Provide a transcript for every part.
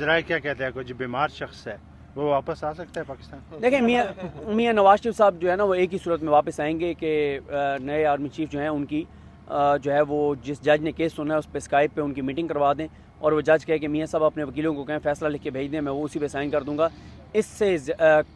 वज़राए क्या कहते हैं, कोई जो बीमार शख्स है वो वापस आ सकता है पाकिस्तान? देखें, मियाँ नवाज शरीफ साहब जो है ना, वो एक ही सूरत में वापस आएंगे कि नए आर्मी चीफ जो हैं उनकी जो है वो जिस जज ने केस सुना है उस पर स्काइप पे उनकी मीटिंग करवा दें और वो जज कहे कि मियाँ साहब अपने वकीलों को कहें फैसला लिख के भेज दें, मैं वो उसी पे साइन कर दूंगा। इससे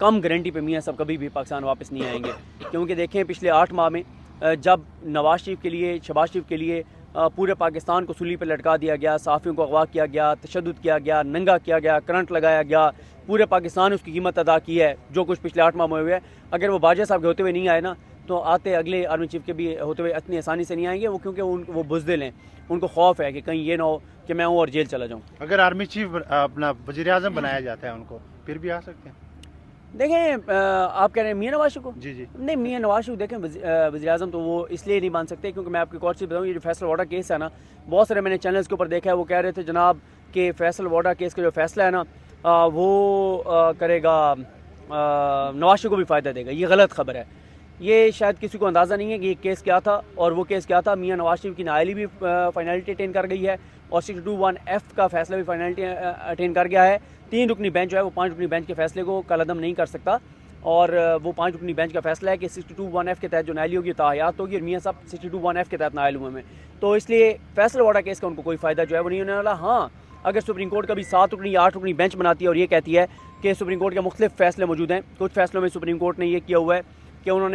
कम गारंटी पे मियाँ साहब कभी भी पाकिस्तान वापस नहीं आएंगे। क्योंकि देखें, पिछले 8 माह में जब नवाज शरीफ के लिए, शहबाज शरीफ के लिए पूरे पाकिस्तान को सूली पर लटका दिया गया, सहाफ़ियों को अगवा किया गया, तशद्दुद किया गया, नंगा किया गया, करंट लगाया गया, पूरे पाकिस्तान ने उसकी कीमत अदा की है जो कुछ पिछले 8 माह में हुए है। अगर वो बाजा साहब के होते हुए नहीं आए ना, तो आते अगले आर्मी चीफ के भी होते हुए इतनी आसानी से नहीं आएंगे वो, क्योंकि वो बुज़दिल हैं, उनको खौफ है कि कहीं ये ना हो कि मैं हूँ और जेल चला जाऊँ। अगर आर्मी चीफ अपना वज़ीर-ए-आज़म बनाया जाता है उनको, फिर भी आ सकते हैं? देखें, आप कह रहे हैं मियाँ नवाज शरीफ को? जी जी। नहीं, मियाँ नवाज शरीफ देखें वज़ीर-ए-आज़म तो वो इसलिए नहीं बन सकते क्योंकि मैं आपको एक और चीज़ बताऊँ, ये जो फैसल वाडा केस है ना, बहुत सारे मैंने चैनल्स के ऊपर देखा है, वो कह रहे थे जनाब कि फैसल वाडा केस का जो फैसला है ना वो करेगा नवाज शरीफ को भी फ़ायदा देगा। ये गलत खबर है। ये शायद किसी को अंदाज़ा नहीं है कि ये केस क्या था और वो केस क्या था। मियाँ नवाज शरीफ की नाअहली भी फाइनलिटी अटेन कर गई है और 62(1)(f) का फैसला भी फाइनलिटी अटेन कर गया है। 3 रुकनी बेंच जो है वो 5 रुकनी बेंच के फैसले को कलअदम नहीं कर सकता और वो 5 रुकनी बेंच का फैसला है कि 62(1)(f) के तहत जो नाअहली होगी ताहयात होगी और मियाँ साहब 62(1)(f) के तहत नाअहल हुए में, तो इसलिए फैसल वाडा केस का उनको कोई फ़ायदा जो है वो नहीं होने वाला। हाँ, अगर सुप्रीम कोर्ट कभी 7 रुकनी या 8 रुकनी बेंच बनाती है और ये कहती है कि सुप्रीम कोर्ट के मुख्तलिफ फैसले मौजूद हैं, कुछ फैसलों में सुप्रीम कोर्ट ने ये किया हुआ है कि उन्होंने